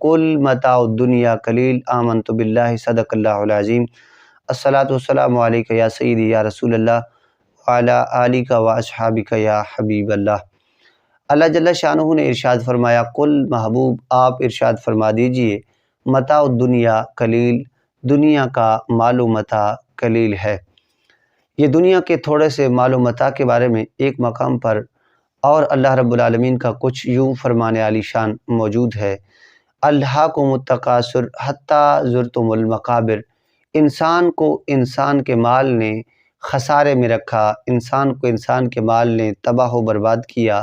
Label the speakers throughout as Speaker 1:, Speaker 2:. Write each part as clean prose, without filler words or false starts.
Speaker 1: کل متاع الدنیا قلیل آمنت باللہ صدق اللہ العظیم الصلاۃ والسلام علیک یا سیدی یا رسول اللہ وعلی آلک و اصحابک یا حبیب اللہ۔ اللہ جل شانہ نے ارشاد فرمایا، قل محبوب آپ ارشاد فرما دیجئے، متاع الدنیا قلیل، دنیا کا مال و متاع قلیل ہے۔ یہ دنیا کے تھوڑے سے مال و متاع کے بارے میں ایک مقام پر اور اللہ رب العالمین کا کچھ یوں فرمانے عالی شان موجود ہے، الہاکم التکاثر حتی زرتم المقابر۔ انسان کو انسان کے مال نے خسارے میں رکھا، انسان کو انسان کے مال نے تباہ و برباد کیا۔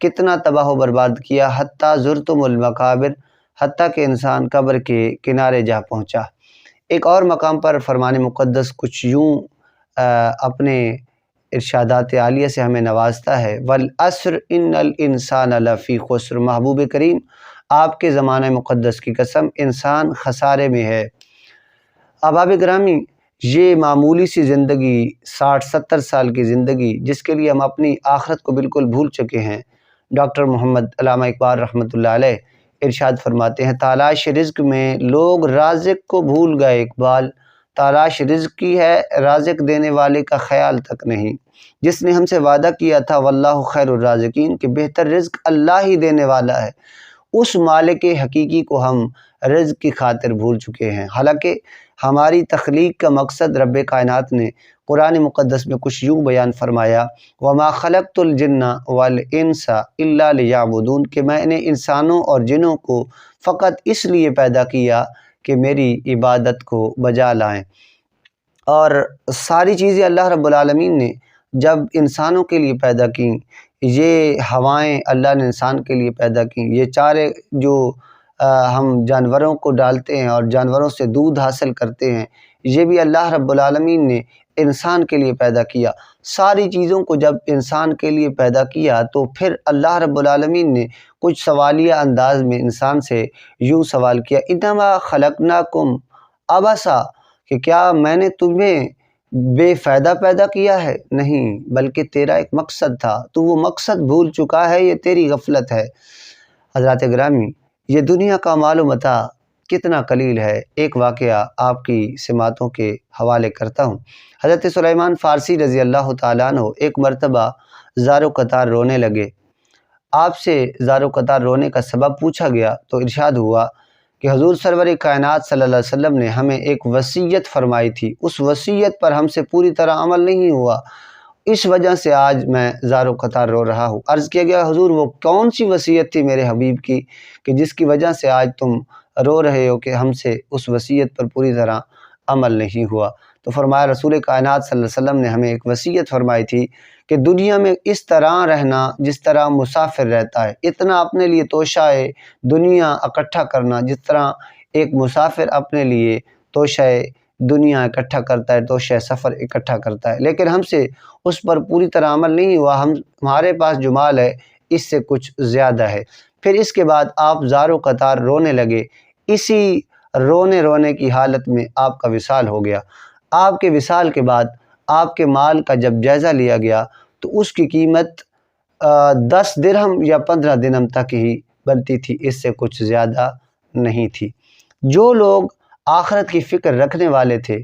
Speaker 1: کتنا تباہ و برباد کیا؟ حتی زرتم المقابر، حتیٰ کہ انسان قبر کے کنارے جا پہنچا۔ ایک اور مقام پر فرمان مقدس کچھ یوں اپنے ارشادات عالیہ سے ہمیں نوازتا ہے، والعصر ان الانسان لفی خسر۔ محبوب کریم آپ کے زمانہ مقدس کی قسم، انسان خسارے میں ہے۔ احباب گرامی، یہ معمولی سی زندگی، 60-70 سال کی زندگی، جس کے لیے ہم اپنی آخرت کو بالکل بھول چکے ہیں۔ ڈاکٹر محمد علامہ اقبال رحمۃ اللہ علیہ ارشاد فرماتے ہیں، تلاش رزق میں لوگ رازق کو بھول گئے اقبال، تلاش رزق کی ہے، رازق دینے والے کا خیال تک نہیں۔ جس نے ہم سے وعدہ کیا تھا واللہ خیر الرازقین، کہ بہتر رزق اللہ ہی دینے والا ہے، اس مالک حقیقی کو ہم رزق کی خاطر بھول چکے ہیں۔ حالانکہ ہماری تخلیق کا مقصد رب کائنات نے قرآن مقدس میں کچھ یوں بیان فرمایا، وَمَا خَلَقْتُ الْجِنَّ وَالْإِنسَ إِلَّا لِيَعْبُدُونَ، کہ میں نے انسانوں اور جنوں کو فقط اس لیے پیدا کیا کہ میری عبادت کو بجا لائیں۔ اور ساری چیزیں اللہ رب العالمین نے جب انسانوں کے لیے پیدا کیں، یہ ہوائیں اللہ نے انسان کے لیے پیدا کیں، یہ چارے جو ہم جانوروں کو ڈالتے ہیں اور جانوروں سے دودھ حاصل کرتے ہیں، یہ بھی اللہ رب العالمین نے انسان کے لیے پیدا کیا۔ ساری چیزوں کو جب انسان کے لیے پیدا کیا تو پھر اللہ رب العالمین نے کچھ سوالیہ انداز میں انسان سے یوں سوال کیا، انما خلقناکم عبثا، کہ کیا میں نے تمہیں بے فائدہ پیدا کیا ہے؟ نہیں، بلکہ تیرا ایک مقصد تھا، تو وہ مقصد بھول چکا ہے، یہ تیری غفلت ہے۔ حضرات گرامی، یہ دنیا کا مال و متاع کتنا قلیل ہے۔ ایک واقعہ آپ کی سماعتوں کے حوالے کرتا ہوں۔ حضرت سلیمان فارسی رضی اللہ تعالیٰ عنہ ایک مرتبہ زار و قطار رونے لگے۔ آپ سے زار و قطار رونے کا سبب پوچھا گیا تو ارشاد ہوا کہ حضور سرور کائنات صلی اللہ علیہ وسلم نے ہمیں ایک وصیت فرمائی تھی، اس وصیت پر ہم سے پوری طرح عمل نہیں ہوا، اس وجہ سے آج میں زار و قطار رو رہا ہوں۔ عرض کیا گیا، حضور وہ کون سی وصیت تھی میرے حبیب کی کہ جس کی وجہ سے آج تم رو رہے ہو کہ ہم سے اس وصیت پر پوری طرح عمل نہیں ہوا؟ تو فرمایا، رسول کائنات صلی اللہ علیہ وسلم نے ہمیں ایک وصیت فرمائی تھی کہ دنیا میں اس طرح رہنا جس طرح مسافر رہتا ہے، اتنا اپنے لیے توشہ دنیا اکٹھا کرنا جس طرح ایک مسافر اپنے لیے توشہ دنیا اکٹھا کرتا ہے، توشہ سفر اکٹھا کرتا ہے، لیکن ہم سے اس پر پوری طرح عمل نہیں ہوا، ہمارے پاس جو مال ہے اس سے کچھ زیادہ ہے۔ پھر اس کے بعد آپ زار و قطار رونے لگے، اسی رونے کی حالت میں آپ کا وصال ہو گیا۔ آپ کے وصال کے بعد آپ کے مال کا جب جائزہ لیا گیا تو اس کی قیمت 10 درہم یا 15 درہم تک ہی بنتی تھی، اس سے کچھ زیادہ نہیں تھی۔ جو لوگ آخرت کی فکر رکھنے والے تھے،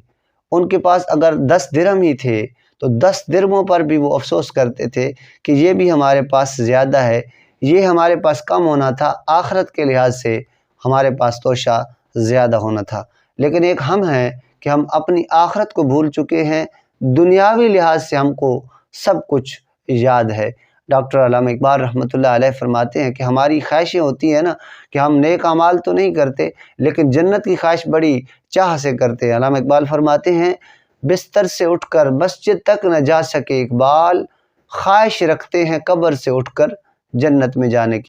Speaker 1: ان کے پاس اگر 10 درہم ہی تھے تو 10 درہموں پر بھی وہ افسوس کرتے تھے کہ یہ بھی ہمارے پاس زیادہ ہے، یہ ہمارے پاس کم ہونا تھا، آخرت کے لحاظ سے ہمارے پاس توشہ زیادہ ہونا تھا۔ لیکن ایک ہم ہیں کہ ہم اپنی آخرت کو بھول چکے ہیں، دنیاوی لحاظ سے ہم کو سب کچھ یاد ہے۔ ڈاکٹر علامہ اقبال رحمۃ اللہ علیہ فرماتے ہیں کہ ہماری خواہشیں ہوتی ہیں نا کہ ہم نیک اعمال تو نہیں کرتے لیکن جنت کی خواہش بڑی چاہ سے کرتے ہیں۔ علامہ اقبال فرماتے ہیں، بستر سے اٹھ کر مسجد تک نہ جا سکے اقبال، خواہش رکھتے ہیں قبر سے اٹھ کر جنت میں جانے کی۔